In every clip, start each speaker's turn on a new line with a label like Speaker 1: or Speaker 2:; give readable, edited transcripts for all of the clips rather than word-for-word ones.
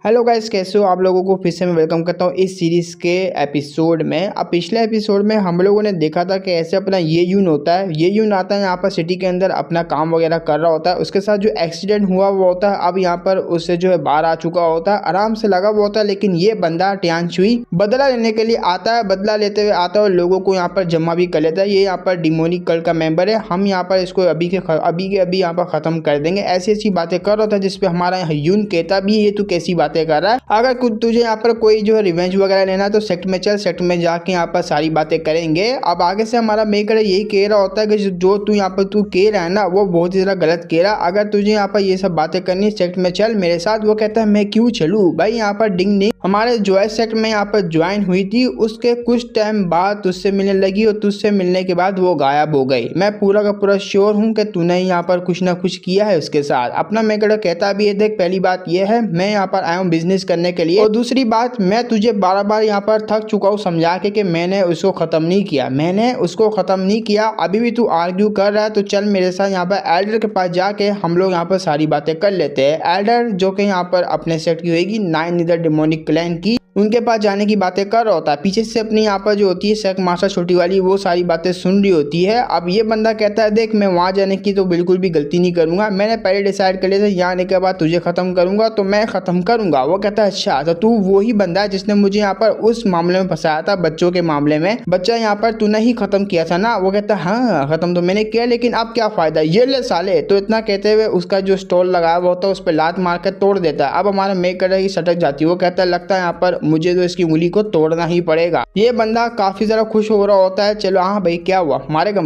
Speaker 1: Hello guys, कैसे हो आप लोगों को फिर से मैं वेलकम करता हूँ इस सीरीज़ के एपिसोड में। अब पिछले एपिसोड में हम लोगों ने देखा था कि ऐसे अपना ये यून होता है, ये यून आता है यहाँ पर सिटी के अंदर अपना काम वगैरह कर रहा होता है। उसके साथ जो एक्सीडेंट हुआ वो होता है, अब यहाँ पर उससे जो है बाहर आ चुका होता है, आराम से लगा हुआ होता है। लेकिन ये बंदा टियानशुई बदला लेने के लिए आता है, बदला लेते हुए आता है और लोगों को यहाँ पर जमा भी कर लेता है। ये यहाँ पर डिमोनिक कल्ट का मेंबर है, हम यहाँ पर इसको अभी के अभी यहाँ पर ख़त्म कर देंगे। ऐसी ऐसी बातें कर रहा था जिसपे हमारा यून कहता भी ये तू कैसी बातें कर रहा है। अगर तुझे यहाँ पर कोई जो है रिवेंज वगैरह लेना है तो सेक्ट में चल, सेक्ट में जाके यहाँ पर सारी बातें करेंगे। अब आगे से हमारा मेकर यही कह रहा होता है कि जो तू यहाँ पर तू कह रहा है ना वो बहुत ही ज़्यादा गलत कह रहा। अगर तुझे यहाँ पर ये सब बातें करनी सेक्ट में चल मेरे साथ। वो कहता है मैं क्यों चलूँ भाई, यहाँ पर डिंग डिंग हमारे जो सेक्ट में यहाँ पर ज्वाइन हुई थी, उसके कुछ टाइम बाद तुझसे मिलने लगी और तुझसे मिलने के बाद वो गायब हो गई। मैं पूरा का पूरा श्योर हूँ कि तूने यहाँ पर कुछ ना कुछ किया है उसके साथ। अपना मेकर कहता भी है देख, पहली बात यह है मैं यहाँ पर आया हूँ बिजनेस करने के लिए, और दूसरी बात मैं तुझे बार बार यहाँ पर थक चुका हूँ समझा के कि मैंने उसको खत्म नहीं किया, मैंने उसको खत्म नहीं किया। अभी भी तू आर्ग्यू कर रहा है तो चल मेरे साथ यहाँ पर एल्डर के पास जाके हम लोग यहाँ पर सारी बातें कर लेते हैं। एल्डर जो कि यहाँ पर अपने सेट की होगी नाइन नीदर डिमोनिक क्लैन की, उनके पास जाने की बातें कर रहा होता है। पीछे से अपनी यहाँ पर जो होती है सेक मास्टर छोटी वाली वो सारी बातें सुन रही होती है। अब ये बंदा कहता है देख मैं वहाँ जाने की तो बिल्कुल भी गलती नहीं करूँगा, मैंने पहले डिसाइड कर लिया था यहाँ आने के बाद तुझे ख़त्म करूँगा तो मैं ख़त्म करूँगा। वो कहता है अच्छा तो तू वही बंदा है जिसने मुझे यहाँ पर उस मामले में फंसाया था, बच्चों के मामले में, बच्चा यहाँ पर तूने ही ख़त्म किया था ना। वो कहता है हाँ ख़त्म तो मैंने किया, लेकिन अब क्या फ़ायदा, ये ले साले। तो इतना कहते हुए उसका जो स्टॉल लगाया हुआ होता है उस पर लात मार कर तोड़ देता है। अब हमारा मेकर की सटक जाती है। वो कहता है लगता है यहाँ पर मुझे तो इसकी उंगली को तोड़ना ही पड़ेगा। ये बंदा काफी ज्यादा खुश हो रहा होता है, चलो हाँ भाई क्या हुआ, मारेगा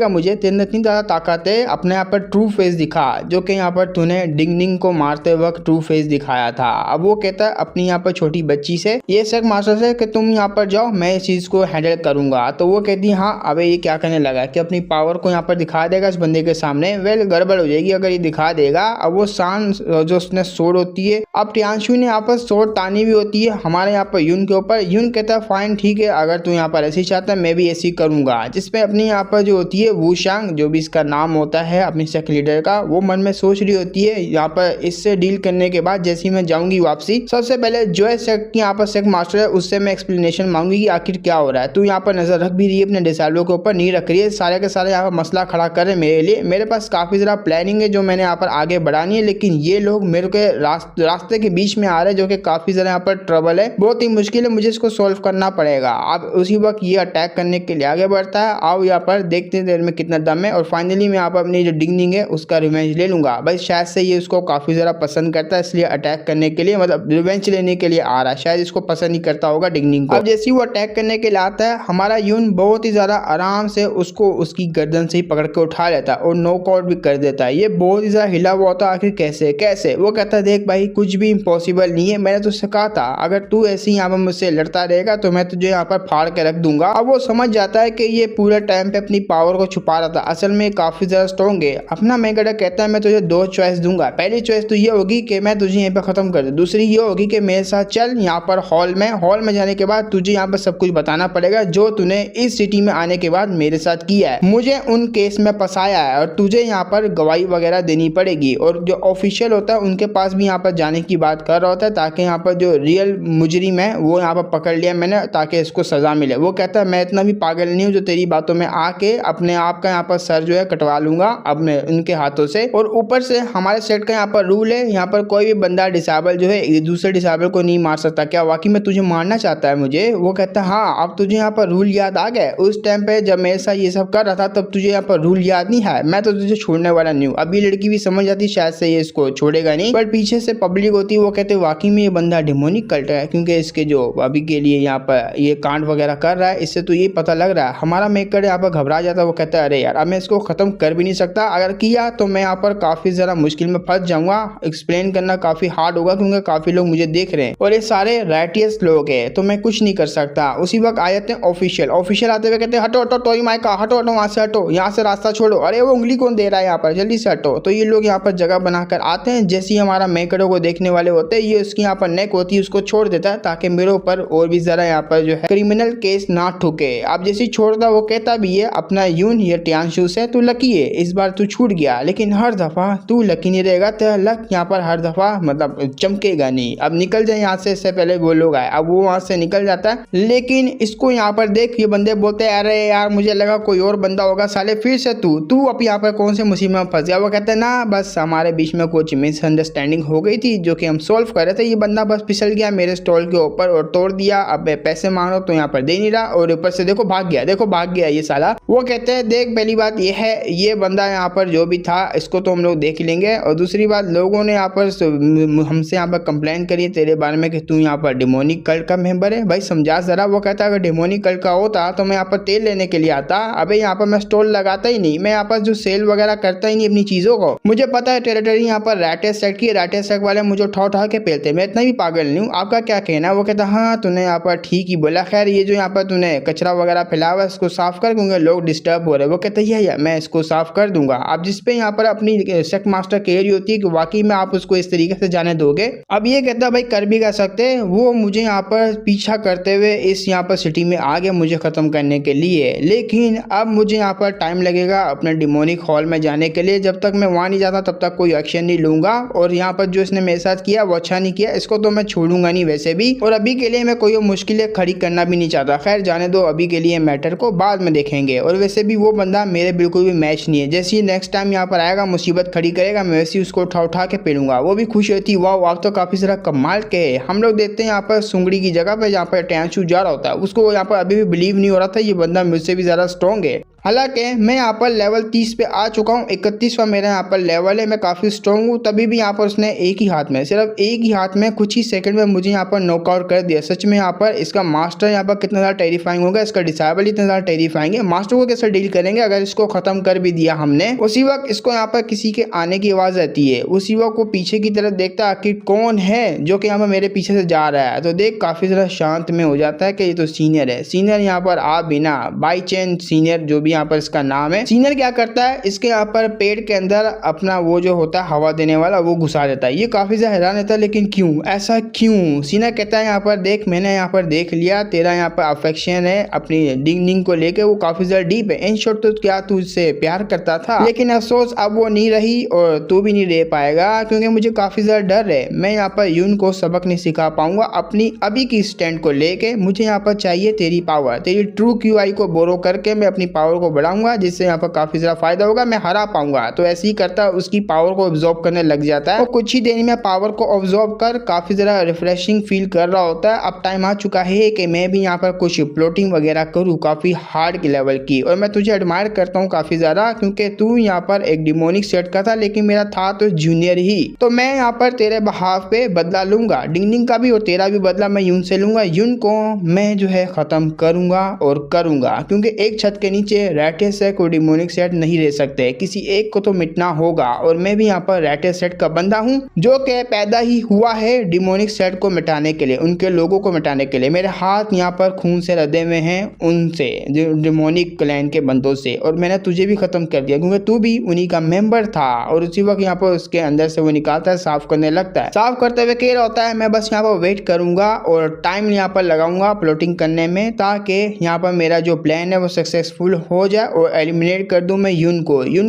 Speaker 1: मुझे, तेरे इतनी ज्यादा ताकत है, अपने यहाँ पर ट्रू फेस दिखा, जो कि यहाँ पर तूने डिंग डिंग को मारते वक्त ट्रू फेस दिखाया था। अब वो कहता है अपनी यहाँ पर छोटी बच्ची से, ये सेक मास्टर से कि तुम यहाँ पर जाओ मैं इस चीज को हैंडल करूंगा। तो वो कहती है हाँ अबे ये क्या करने लगा कि अपनी पावर को यहाँ पर दिखा देगा इस बंदे के सामने। वेल गड़बड़ हो जाएगी अगर ये दिखा देगा। अब वो शान जो उसने सोड होती है, अब टियानशु ने यहाँ पर सोड तानी भी होती है हमारे यहाँ पर यून के ऊपर। यून कहता है फाइन ठीक है, अगर तू यहाँ पर ऐसी चाहता है मैं भी ऐसी करूंगा। जिसमें अपनी यहाँ पर जो होती है वूशांग, जो भी इसका नाम होता है अपनी सेक्ट लीडर का, वो मन में सोच रही होती है यहाँ पर इससे डील करने के बाद जैसी मैं जाऊंगी वापसी, सबसे पहले जो है सेक्ट की यहाँ पर सेक्ट मास्टर है उससे मैं एक्सप्लेनेशन मांगूंगी कि आखिर क्या हो रहा है। तू यहाँ पर नजर रख भी रही है अपने डिसाइडरों के ऊपर, नहीं रख रही है, सारे के सारे यहाँ पर मसला खड़ा करे मेरे लिए। मेरे पास काफी ज्यादा प्लानिंग है जो मैंने यहाँ पर आगे बढ़ानी है, लेकिन ये लोग मेरे के रास्ते के बीच में आ रहे हैं जो कि काफी ज्यादा यहाँ पर ट्रबल है, बहुत ही मुश्किल है, मुझे इसको सॉल्व करना पड़ेगा। अब उसी वक्त ये अटैक करने के लिए आगे बढ़ता है। आओ यहाँ पर देखते हैं देर में कितना दम है, और फाइनली मैं यहाँ पर अपनी जो डिंग है उसका रिवेंज ले लूंगा। भाई शायद से ये उसको काफी ज्यादा पसंद करता है, इसलिए अटैक करने के लिए मतलब रिवेंज लेने के लिए आ रहा है। शायद इसको पसंद नहीं करता होगा डिंग को। अब जैसे वो अटैक करने के लिए आता है, हमारा यून बहुत ही ज्यादा आराम से उसको उसकी गर्दन से ही पकड़ के उठा लेता है और नॉक आउट भी कर देता है। ये बहुत ही ज्यादा हिला हुआ होता है, आखिर कैसे। वो कहता है देख भाई कुछ भी इम्पॉसिबल नहीं है, मैंने तुझसे कहा था अगर तू ऐसे यहाँ पर मुझसे लड़ता रहेगा तो मैं तुझे यहाँ पर फाड़ के रख दूंगा। अब वो समझ जाता है कि ये पूरे टाइम पे अपनी पावर को छुपा रहा था, असल में काफी ज्यादा स्ट्रॉन्ग है। अपना मेकर कहता है मैं तुझे दो चॉइस दूंगा, पहली चॉइस तो ये होगी कि मैं तुझे यहाँ पे खत्म कर दूं, दूसरी ये होगी कि मेरे साथ चल यहाँ पर हॉल में जाने के बाद तुझे यहाँ पर सब कुछ बताना पड़ेगा जो तूने इस सिटी में आने के बाद मेरे साथ किया है, मुझे उन केस में फंसाया है, और तुझे यहाँ पर गवाही वगैरह देनी पड़ेगी। और जो ऑफिशियल होता है उनके पास भी यहाँ पर जाने की बात कर रहा होता है ताकि यहाँ पर जो रियल मुजरिम है वो यहाँ पर पकड़ लिया मैंने, ताकि इसको सजा मिले। वो कहता है मैं इतना भी पागल नहीं हूँ जो तेरी बातों में आके अपने आप का यहाँ पर सर जो है कटवा लूंगा अब मैं उनके हाथों से। और ऊपर से हमारे सेट का यहाँ पर रूल है, यहाँ पर कोई भी बंदा डिसेबल जो है दूसरे डिसेबल को नहीं मार सकता। क्या वाकई में तुझे मारना चाहता है मुझे? वो कहता है हाँ अब तुझे यहाँ पर रूल याद आ गए, उस टाइम पे जब मेरे साथ ये सब कर रहा था तब तुझे यहाँ पर रूल याद नहीं है, मैं तो तुझे छोड़ने वाला नहीं हूँ। अभी लड़की भी समझ जाती शायद से ये इसको छोड़ेगा नहीं, पर पीछे से पब्लिक होती है वो कहते वाकई में ये बंदा डिमोनिक कल्ट है, क्योंकि इसके जो अभी के लिए यहाँ पर ये कांड वगैरह कर रहा है इससे तो ये पता लग रहा है। हमारा मेकर यहाँ पर घबरा जाता है, वो कहता है अरे यार अब मैं इसको खत्म कर भी नहीं सकता, अगर किया तो मैं यहाँ पर काफी ज्यादा मुश्किल में फंस जाऊंगा, एक्सप्लेन करना काफी हार्ड होगा क्योंकि काफी लोग मुझे देख रहे हैं और ये सारे राइटियस लोग हैं तो मैं कुछ नहीं कर सकता। उसी वक्त आ जाते हैं ऑफिशियल आते हुए कहते हैं हटो टोई माइका, हटो वहां से हटो, यहाँ से रास्ता छोड़ो, अरे वो उंगली कौन दे रहा है यहाँ पर, जल्दी से हटो। तो ये लोग यहाँ पर जगह बनाकर आते हैं, जैसे ही हमारा मेकरों को देखने वाले होते हैं ये उसकी यहाँ पर नेक होती है उसको छोड़ देता है ताकि मेरे ऊपर और भी जरा यहाँ पर जो है क्रिमिनल केस ना ठुके। अब जैसे छोड़ता वो कहता भी है अपना यून ये टियांशु से तू लकी है, इस बार तू छूट गया, लेकिन हर दफा तू लकी नहीं रहेगा, तेरा लक यहाँ पर हर दफा मतलब चमकेगा नहीं, अब निकल जाए यहाँ से, इससे पहले वो लोग आए। अब वो वहां से निकल जाता है, लेकिन इसको यहाँ पर देख ये बंदे बोलते हैं अरे यार मुझे लगा कोई और बंदा होगा, साले फिर से तू अब यहाँ पर कौन से मुसीबत में फंस गया। वो कहते हैं ना बस हमारे बीच में कुछ मिसअंडरस्टैंडिंग हो गई थी जो कि हम सॉल्व कर रहे थे, ये बंदा बस फिसल गया मेरे स्टॉल के ऊपर और तोड़ दिया, अब पैसे मांगो तो यहाँ पर दे नहीं रहा और ऊपर से देखो भाग गया ये साला। वो कहते हैं देख पहली बात ये है ये बंदा यहाँ पर जो भी था इसको तो हम लोग देख लेंगे, और दूसरी बात लोगों ने यहाँ पर हमसे यहाँ पर कंप्लेन करी तेरे बारे में कि तू यहाँ पर डिमोनिक कल्ट का मेंबर है, भाई समझा जरा। वो कहता है अगर डिमोनिक कल्ट का होता तो मैं यहाँ पर तेल लेने के लिए आता, अबे यहाँ पर मैं स्टॉल लगाता ही नहीं, मैं यहाँ पर जो सेल वगैरह करता ही नहीं अपनी चीजों को। मुझे पता है टेरिटरी यहाँ पर रैटेस सेट की, रैटेस सेट वाले मुझे उठा के पेलते, मैं इतना भी पागल नहीं हूँ, आपका क्या कहना है। वो कहता हाँ तूने यहाँ पर ठीक ही बोला, खैर ये जो यहाँ पर तूने कचरा वगैरह फैला हुआ इसको साफ कर क्योंकि लोग डिस्टर्ब हो रहे हैं। वो कहते हैं मैं इसको साफ कर दूंगा। अब जिसपे यहाँ पर अपनी सेक्ट मास्टर केयर होती है कि वाकई में आप उसको इस तरीके से जाने दोगे। अब ये कहता भाई कर भी कर सकते, वो मुझे यहाँ पर पीछा करते हुए इस यहाँ पर सिटी में आ गया मुझे खत्म करने के लिए, लेकिन अब मुझे यहाँ पर टाइम लगेगा अपने डिमोनिक हॉल में जाने के लिए, जब तक मैं वहां नहीं जाता तब तक कोई एक्शन नहीं लूंगा, और यहाँ पर जो इसने मेरे साथ किया वो अच्छा नहीं किया, इसको तो मैं छोड़ूंगा नहीं वैसे भी, और अभी के लिए मैं कोई मुश्किलें खड़ी करना भी नहीं चाहता। खैर जाने दो, अभी के लिए मैटर को बाद में देखेंगे। और वैसे भी वो बंदा मेरे बिल्कुल भी मैच नहीं है, जैसे ही नेक्स्ट टाइम यहाँ पर आएगा मुसीबत खड़ी करेगा मैं वैसे ही उसको उठा के पेलूंगा। वो भी खुश होती वाह आप तो काफी सारा कमाल के है। हम लोग देखते हैं यहाँ पर सुंगड़ी की जगह पे जहाँ पर टियांशु जा रहा होता है, उसको यहाँ पर अभी भी बिलीव नहीं हो रहा था ये बंदा मुझसे भी ज्यादा स्ट्रॉन्ग है। हालांकि मैं यहाँ पर लेवल 30 पे आ चुका हूँ, 31वां मेरा यहाँ पर लेवल है, मैं काफ़ी स्ट्रॉन्ग हूँ। तभी भी यहाँ पर उसने एक ही हाथ में, सिर्फ एक ही हाथ में कुछ ही सेकंड में मुझे यहाँ पर नॉकआउट कर दिया। सच में यहाँ पर इसका मास्टर यहाँ पर कितना ज़्यादा टेरिफाइंग होगा, इसका डिसेबल इतना ज़्यादा टेरिफाइंग है। मास्टर को कैसे डील करेंगे अगर इसको ख़त्म कर भी दिया हमने। उसी वक्त इसको यहाँ पर किसी के आने की आवाज़ आती है, उसी वक्त वो पीछे की तरफ देखता है कि कौन है जो कि यहाँ पर मेरे पीछे से जा रहा है, तो देख काफ़ी ज़्यादा शांत में हो जाता है कि ये तो सीनियर है। सीनियर यहाँ पर आ बिना बाई चांस सीनियर जो भी यहाँ पर इसका नाम है, सीनियर क्या करता है इसके यहाँ पर पेड़ के अंदर अपना वो जो होता है हवा देने वाला वो घुसा देता है। ये काफी ज्यादा हैरान रहता है लेकिन क्यों, ऐसा क्यों। सीनियर कहता है यहाँ पर देख मैंने यहाँ पर देख लिया तेरा यहाँ पर अफेक्शन है अपनी डिंग डिंग को लेके, वो काफी ज्यादा डीप है। इन शॉर्ट तो क्या तू उससे प्यार करता था, लेकिन अफसोस अब वो नहीं रही और तू भी नहीं रह पाएगा क्योंकि मुझे काफी ज्यादा डर है मैं यहाँ पर यून को सबक नहीं सिखा पाऊंगा अपनी अभी की स्टैंड को लेके। मुझे यहाँ पर चाहिए तेरी पावर, तेरी ट्रू क्यूआई को बोरो करके मैं अपनी पावर को बढ़ाऊंगा जिससे यहाँ पर काफी ज्यादा फायदा होगा, मैं हरा पाऊंगा। तो ऐसे ही करता उसकी पावर को ऑब्जॉर्व करने लग जाता है और कुछ ही देर में पावर को ऑब्जॉर्व कर काफी ज्यादा रिफ्रेशिंग फील कर रहा होता है। अब टाइम आ चुका है कि मैं भी यहाँ पर कुछ प्लॉटिंग वगैरह करूँ काफी हार्ड की लेवल की, और मैं तुझे एडमायर करता हूँ काफी ज्यादा क्योंकि तू यहाँ पर एक डिमोनिक सेट का था लेकिन मेरा था तो जूनियर ही। तो मैं यहाँ पर तेरे बहाव पे बदला लूंगा, डिंग डिंग का भी और तेरा भी बदला मैं यून से लूंगा। यून को मैं जो है खत्म करूंगा और करूंगा क्योंकि एक छत के नीचे रैटेस है कोई डिमोनिक सेट नहीं रह सकते, किसी एक को तो मिटना होगा। और मैं भी यहाँ पर रैटेस सेट का बंदा हूँ जो कि पैदा ही हुआ है डिमोनिक सेट को मिटाने के लिए, उनके लोगों को मिटाने के लिए। मेरे हाथ यहाँ पर खून से रदे हुए हैं उनसे, जो डिमोनिक क्लैन के बंदों से, और मैंने तुझे भी खत्म कर दिया क्योंकि तू भी उन्हीं का मेंबर था। और उसी वक्त यहाँ पर उसके अंदर से वो निकालता है, साफ करने लगता है। साफ करते हुए कह रहा होता है मैं बस यहाँ पर वेट करूंगा और टाइम यहाँ पर लगाऊंगा प्लॉटिंग करने में ताकि यहाँ पर मेरा जो प्लान है वो सक्सेसफुल हो जाए और एलिमिनेट कर दूं मैं यून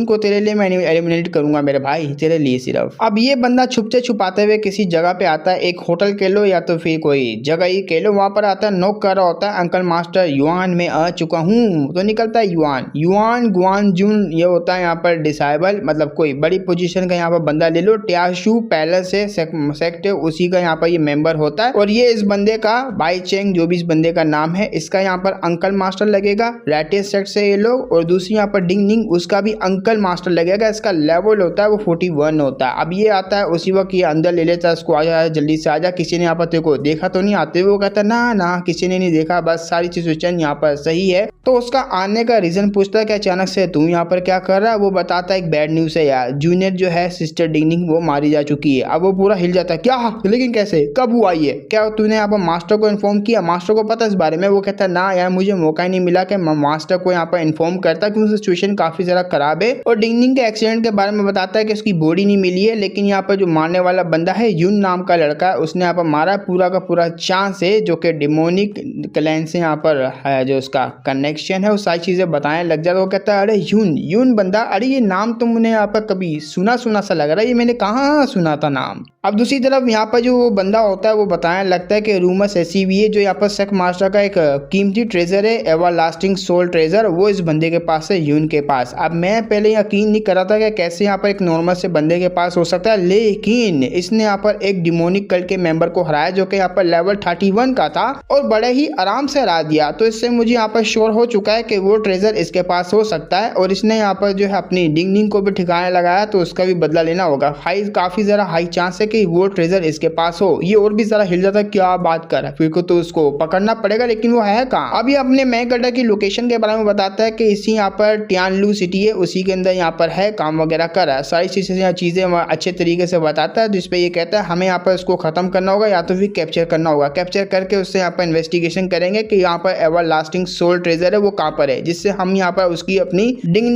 Speaker 1: को तेरे लिए मैं एलिमिनेट करूंगा मेरे भाई, तेरे लिए सिर्फ। अब ये बंदा छुप से छुपाते हुए किसी जगह पे आता है, एक होटल कह लो या तो फिर कोई जगह ही कह लो, वहां पर आता है, नॉक कर रहा होता है अंकल मास्टर युआन में आ चुका हूँ। तो निकलता है युआन गुआन जून, ये होता है यहाँ पर डिसेबल, मतलब कोई बड़ी पोजीशन का यहाँ पर बंदा ले लो। टियांशु पैलेस से सेक्ट है उसी का यहाँ पर ये मेंबर होता है, और ये इस बंदे का बाई चेंग जो भी इस बंदे का नाम है, इसका यहाँ पर अंकल मास्टर लगेगा रैटेस सेट से ये लोग, और दूसरी यहाँ पर डिंग डिंग उसका भी अंकल मास्टर लगेगा। इसका लेवल होता है वो 41 होता है। अब ये आता है उसी वक्त ये अंदर ले लेता है इसको, आ जा जल्दी से आजा, किसी ने यहाँ पर तेरे को देखा तो नहीं आते। वो कहता है ना किसी ने नहीं देखा, बस सारी सिचुएशन यहाँ पर सही है। तो उसका आने का रीजन पूछता है कि अचानक से तू यहाँ पर क्या कर रहा है। वो बताता है एक बैड न्यूज है यार, जूनियर जो है सिस्टर डिंग डिंग वो मारी जा चुकी है। अब वो पूरा हिल जाता है, क्या लेकिन कैसे, कब हुआ ये, क्या तूने यहाँ पर मास्टर को इन्फॉर्म किया, मास्टर को पता इस बारे में। वो कहता है ना यार मुझे मौका ही नहीं मिला कि मास्टर को यहाँ पर इन्फॉर्म करता क्योंकि सिचुएशन काफी ज्यादा खराब है। और डिंग डिंग के एक्सीडेंट के बारे में बताता है कि उसकी बॉडी नहीं मिली है, लेकिन यहाँ पर जो मारने वाला बंदा है यून नाम का लड़का, उसने यहाँ पर मारा पूरा का पूरा चांस है, जो कि डिमोनिक क्लैन से यहाँ पर है, जो उसका कनेक्शन है वो सारी चीज़ें बताने लग जाता है। वो कहता है अरे यून यून बंदा, अरे ये नाम तो मैंने यहाँ पर कभी सुना सुना सा लग रहा है, ये मैंने कहाँ सुना था नाम। अब दूसरी तरफ यहाँ पर जो वो बंदा होता है वो बताने लगता है कि रूमर्स ऐसी भी है जो यहाँ पर सेक मास्टर का एक कीमती ट्रेजर है, एवरलास्टिंग सोल ट्रेजर, वो इस बंदे के पास है, यून के पास। अब मैं पहले यकीन नहीं कर रहा था कि कैसे यहाँ पर एक नॉर्मल से बंदे के पास हो सकता है, लेकिन इसने यहाँ पर एक डिमोनिक कल्ट के मेंबर को हराया जो कि यहाँ पर लेवल 31 का था और बड़े ही आराम से हरा दिया। तो इससे मुझे यहाँ पर श्योर हो चुका है कि वो ट्रेजर इसके पास हो सकता है और इसने यहाँ पर जो है अपनी डिंग डिंग को भी ठिकाने लगाया, तो उसका भी बदला लेना होगा। काफी जरा हाई चांस है कि वो ट्रेजर इसके पास हो। ये और भी जरा हिल जाता, क्या बात कर, फिर को तो उसको पकड़ना पड़ेगा, लेकिन वो है कहाँ। अभी अपने मैकगडर की लोकेशन के बारे में बताता है कि इसी यहाँ पर टियानलू सिटी है, उसी के अंदर यहाँ पर है, काम वगैरह कर रहा है, सारी चीजें अच्छे तरीके से बताता है। जिसपे ये कहता है हमें यहाँ पर इसको खत्म करना होगा या तो फिर कैप्चर करना होगा, कैप्चर करके उससे यहाँ पर इन्वेस्टिगेशन करेंगे कि यहाँ पर एवरलास्टिंग सोल ट्रेजर है वो कहाँ पर है, जिससे हम यहाँ पर उसकी अपनी डिंग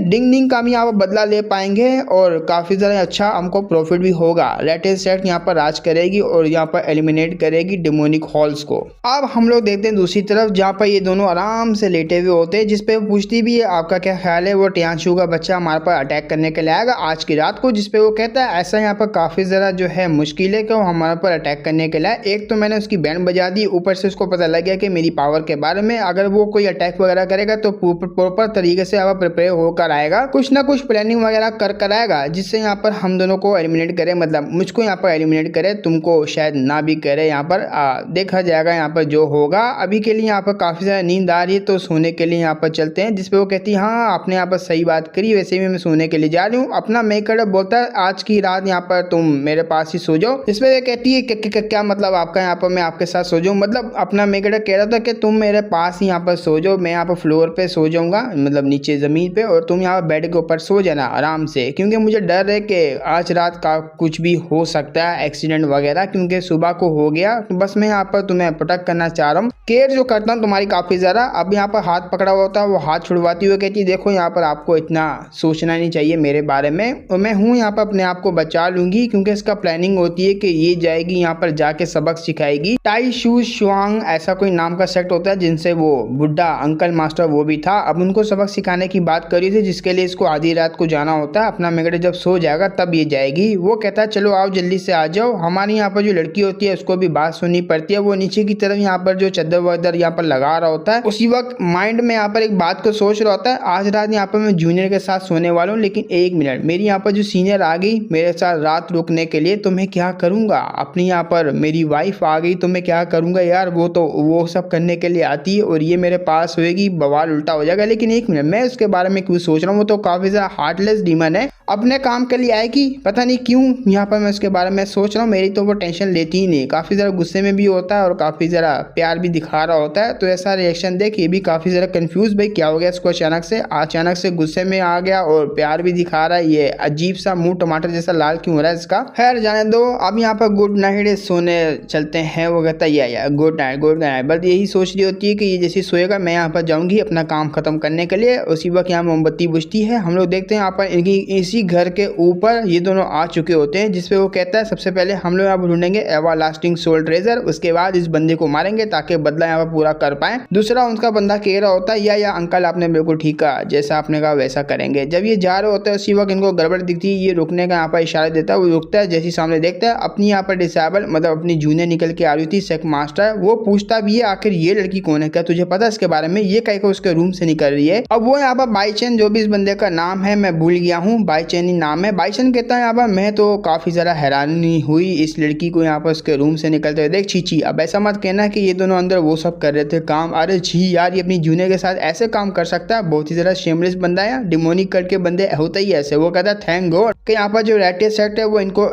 Speaker 1: डिंग का भी यहाँ पर बदला ले पाएंगे और काफी ज्यादा अच्छा हमको प्रॉफिट भी होगा। लेटेस्ट सेट यहाँ पर राज करेगी और यहाँ पर एलिमिनेट करेगी डिमोनिक हॉल्स को। अब हम लोग देखते हैं दूसरी तरफ जहाँ पर ये दोनों आराम से लेटे हुए होते हैं, जिसपे पूछती भी है आपका क्या ख्याल है, वो टियांशु का बच्चा हमारे पर अटैक करने के लिए आएगा आज की रात को। जिसपे वो कहता है ऐसा यहाँ पर काफी ज्यादा जो है मुश्किल है कि वो हमारे पर अटैक करने के लिए, एक तो मैंने उसकी बैंड बजा दी, ऊपर से उसको पता लग गया कि मेरी पावर के बारे में, अगर वो कोई अटैक वगैरह करेगा तो प्रॉपर तरीके से यहाँ प्रिपेयर होकर आएगा, कुछ ना कुछ प्लानिंग वगैरह कर आएगा, जिससे यहाँ पर हम दोनों को एलिमिनेट करे, मतलब मुझको यहाँ पर एलिमिनेट करे, तुमको शायद ना भी करे। यहाँ पर देखा जाएगा यहाँ पर जो होगा। अभी के लिए यहाँ पर काफी ज्यादा नींद आ रही है तो सोने के लिए यहाँ पर चलते हैं। जिसपे वो कहती है हाँ आपने यहाँ पर सही बात करी, वैसे भी मैं सोने के लिए जा रही हूँ। अपना मेकर बोलता है आज की रात यहाँ पर तुम मेरे पास ही सो जाओ। इसमें वे कहती है क्या मतलब आपका यहाँ पर मैं आपके साथ सो जाऊँ, मतलब अपना मेकर कह रहा था कि तुम मेरे पास ही यहाँ पर सो जाओ, मैं यहाँ पर फ्लोर पे सो जाऊंगा, मतलब नीचे जमीन पे, और तुम यहाँ पर बेड के ऊपर सो जाना आराम से, क्योंकि मुझे डर है कि आज रात का कुछ भी हो सकता है, एक्सीडेंट वगैरह, क्योंकि सुबह को हो गया। तो बस मैं यहाँ पर तुम्हें प्रोटेक्ट करना चाह रहा हूँ, केयर जो करता हूँ तुम्हारी काफी ज्यादा। अब यहाँ पर हाथ पकड़ा हुआ होता है, वो हाथ छुड़वाती हुई कहती है देखो यहाँ पर आपको इतना सोचना नहीं चाहिए मेरे बारे में, और मैं हूँ यहाँ पर अपने आप को बचा लूंगी, क्योंकि इसका प्लानिंग होती है कि ये जाएगी यहाँ पर जाके सबक सिखाएगी। टाई शू शुआंग ऐसा कोई नाम का सेक्ट होता है जिनसे वो बुढ़ा अंकल मास्टर वो भी था, अब उनको सबक सिखाने की बात करी थी, जिसके लिए इसको आधी रात को जाना होता है। अपना मेगड़े जब सो जाएगा तब ये जाएगी। वो कहता है चलो आओ जल्दी से आ जाओ। हमारी यहाँ पर जो लड़की होती है उसको भी बात सुननी पड़ती है। वो नीचे की तरफ यहाँ पर जो चद्दर वद्दर यहाँ पर लगा रहा होता है, उसी वक्त माइंड में यहाँ पर एक बात को सोच रहा होता है, आज रात यहाँ पर मैं जूनियर के साथ सोने वाला हूँ, लेकिन एक मिनट, मेरी यहाँ पर जो सीनियर आ गई मेरे साथ रात रुकने के लिए, तो मैं क्या करूंगा। अपनी यहाँ पर मेरी वाइफ आ गई तो मैं क्या करूंगा यार, वो तो वो सब करने के लिए आती है और ये मेरे पास होएगी, बवाल उल्टा हो जाएगा। लेकिन एक मिनट, मैं उसके बारे में क्यों सोच रहा हूँ, वो तो काफी ज्यादा हार्टलेस डीमन है, अपने काम के लिए आएगी, पता नहीं क्यों यहाँ पर मैं उसके बारे में सोच रहा हूँ। मेरी तो वो टेंशन लेती ही नहीं, काफी ज्यादा गुस्से में भी होता है और काफी ज्यादा प्यार भी दिखा रहा होता है। तो ऐसा रिएक्शन देख ये भी काफी ज्यादा कंफ्यूज, भाई क्या हो गया इसको, अचानक से गुस्से में आ गया और प्यार भी दिखा रहा है, ये अजीब सा मुंह टमाटर जैसा लाल क्यों हो रहा है इसका। खैर जाने दो। अब यहाँ पर गुड नाइट सोने चलते हैं। वो कहता है या गुड नाइट, बस यही सोच रही होती है कि ये जैसे सोएगा मैं यहाँ पर जाऊंगी अपना काम खत्म करने के लिए। उसी वक्त यहाँ मोमबत्ती बुझती है। हम लोग देखते हैं यहाँ पर इनकी इसी घर के ऊपर ये दोनों आ चुके होते हैं, जिसपे वो कहता है सबसे पहले हम लोग यहाँ पर ढूंढेंगे एवरलास्टिंग सोल ट्रेजर, उसके बाद इस बंदे को मारेंगे ताकि बदला यहाँ पर पूरा कर पाए। दूसरा उनका बंदा कह रहा होता है या अंकल आपने बिल्कुल ठीक कहा, जैसा आपने कहा वैसा करेंगे। जब ये जा रहे होते हैं उसी वक्त इनको गड़बड़ दिखती है, ये रुकने का यहाँ पर इशारा देता है, वो रुकता है, जैसे सामने देखता है अपनी यहाँ पर डिसेबल मतलब अपनी जूनियर निकल के आ रही थी सेक मास्टर। वो पूछता भी है आखिर ये लड़की कौन है, क्या तुझे पता है इसके बारे में, ये कह के उसके रूम से निकल रही है। अब वो यहाँ पर बाईचैन, जो भी इस बंदे का नाम है मैं भूल गया हूँ, बाईचैन ही नाम है। बाईचैन कहता है यहाँ पर मैं तो काफी ज्यादा हैरानी हुई इस लड़की को यहाँ पर उसके रूम से निकलते हुए देख। छी अब ऐसा मत कहना कि ये दोनों अंदर वो सब कर रहे थे काम, अरे छी यार ये अपनी जूनियर के साथ ऐसे काम कर सकता है, बहुत ही ज्यादा शेमलेस बंदा है। डिमोनिक कल्ट के बंदे होते ही ऐसे। वो कहता है थैंक गॉड कि यहाँ पर जो रेटेड सेक्ट है वो इनको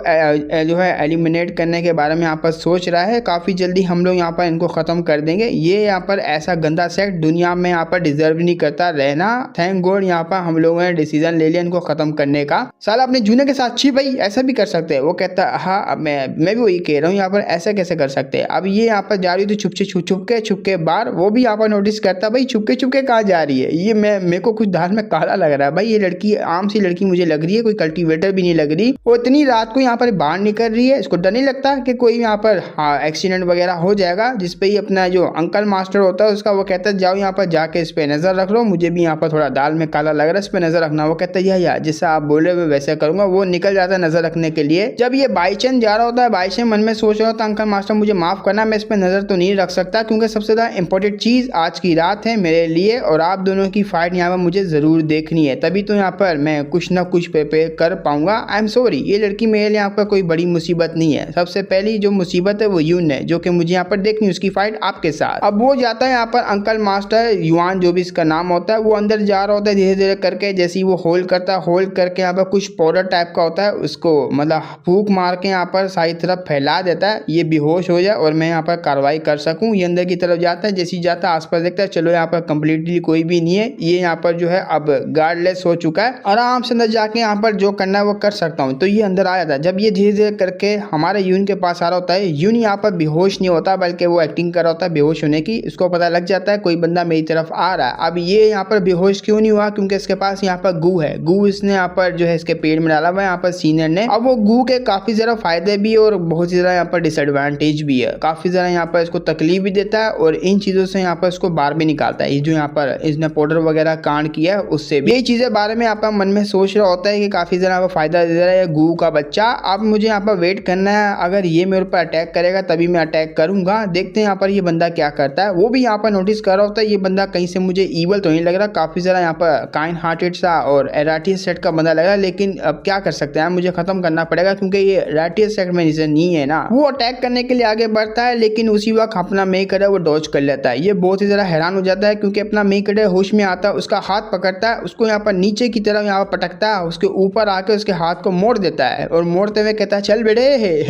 Speaker 1: जो है एलिमिनेट करने के बारे में यहाँ पर सोच रहा है। काफी जल्दी हम लोग यहाँ पर इनको खत्म कर देंगे। ये यहाँ पर ऐसा गंदा सेक्ट दुनिया में यहाँ पर डिजर्व नहीं करता रहना। थैंक गॉड यहाँ पर हम लोगों ने डिसीजन ले लिया इनको खत्म करने का। साला अपने जूनियर के साथ छी भाई ऐसा भी कर सकते हैं। वो कहता है हाँ मैं भी वही कह रहा हूँ, यहाँ पर ऐसा कैसे कर सकते हैं। अब ये यहाँ पर जा रही थी छुप के बाहर। वो भी यहाँ पर नोटिस करता भाई छुप के कहाँ जा रही है ये, मेरे को कुछ दाल में काला लग रहा है भाई। ये लड़की आम सी लड़की मुझे लग रही है, कोई कल्टीवेटर भी नहीं लग रही। वो इतनी रात को यहाँ पर बाहर निकल रही है, इसको डर नहीं लगता कि कोई यहाँ पर एक्सीडेंट वगैरह हो जाएगा, जिसपे ही अपना जो अंकल मास्टर होता है उसका वो कहता है जाओ यहाँ पर जाके इस पे नजर रख लो, मुझे भी यहाँ पर थोड़ा दाल में काला लग रहा है, इस पे नजर रखना। वो कहता है या जैसा आप बोले मैं वैसे करूंगा। वो निकल जाता है नजर रखने के लिए। जब ये बाई चांस जा रहा होता है, बाई चांस मन में सोच रहा होता है अंकल मास्टर मुझे माफ करना, मैं इस पे नजर तो नहीं रख सकता क्योंकि सबसे ज्यादा इंपॉर्टेंट चीज आज की रात है मेरे लिए और आप दोनों की फाइट यहाँ पर मुझे जरूर देखनी है, तभी तो यहाँ पर मैं कुछ ना कुछ प्रिपेयर कर पाऊंगा। आई एम सॉरी, ये लड़की मेरे लिए यहाँ पर कोई बड़ी मुसीबत नहीं है। सबसे पहली जो मुसीबत है वो यून है जो कि मुझे यहाँ पर देखनी है उसकी फाइट आपके साथ। अब वो जाता है यहाँ पर अंकल मास्टर युआन जो भी इसका नाम होता है, वो अंदर जा रहा होता है धीरे धीरे करके। जैसे ही वो होल्ड करता है, होल्ड करके यहाँ पर कुछ पाउडर टाइप का होता है, उसको मतलब फूंक मार के यहाँ पर सारी तरफ फैला देता है, ये बेहोश हो जाए और मैं यहाँ पर कार्रवाई कर सकूं। ये अंदर की तरफ जाता है, जैसे ही जाता है आसपास देखता है चलो यहाँ पर कंप्लीटली कोई भी नहीं है, ये यहाँ पर जो है अब गार्डलेस हो चुका है, आराम से अंदर जाके यहाँ पर जो करना है वो कर सकता हूँ। तो ये अंदर आ जाता है। जब ये धीरे धीरे करके हमारे यून के पास आ रहा होता है, यून यहाँ पर बेहोश नहीं होता बल्कि वो एक्टिंग कर रहा होता है बेहोश होने की। इसको पता लग जाता है कोई बंदा मेरी तरफ आ रहा है। अब ये यहाँ पर बेहोश क्यों नहीं हुआ, क्योंकि इसके पास यहाँ पर गू है। गू इसने यहाँ पर जो है इसके पेड़ में डाला हुआ है यहाँ पर सीनियर ने। अब वो गू के काफी ज्यादा फायदे भी है और बहुत ज्यादा यहाँ पर डिसएडवांटेज भी है। काफी ज्यादा यहाँ पर इसको तकलीफ भी देता है और इन चीजों से यहाँ पर इसको बाहर भी निकालता है। ये जो यहाँ पर इसने पाउडर वगैरह कांड किया है उससे भी, यही चीजें बारे में यहाँ पर मन में सोच रहा होता है कि काफी ज्यादा यहाँ पर फायदा दे रहा है गू का बच्चा। अब मुझे यहाँ पर वेट करना है, अगर ये मेरे ऊपर अटैक करेगा तभी मैं अटैक करूंगा। देखते हैं यहाँ पर ये बंदा क्या करता है। वो भी यहाँ पर नोटिस कर रहा होता है ये बंदा कहीं से मुझे ईवल तो नहीं लग रहा, काफी ज्यादा यहाँ पर काइंड हार्टेड सा और एराटियस सेट का बंदा लग रहा है, लेकिन अब क्या कर सकते हैं, मुझे खत्म करना पड़ेगा क्योंकि ये एराटियस सेट में रीजन नहीं है ना। वो अटैक करने के लिए आगे बढ़ता है लेकिन उसी वक्त अपना मेकर है वो डॉज कर लेता है। ये बहुत ही ज्यादा हैरान हो जाता है क्योंकि अपना मेकर होश में आता है, उसका हाथ पकड़ता है, उसको यहाँ पर नीचे की तरफ यहाँ पर पटकता है, उसके ऊपर आके उसके हाथ को मोड़ देता है और मोड़ते हुए कहता है चल बेटे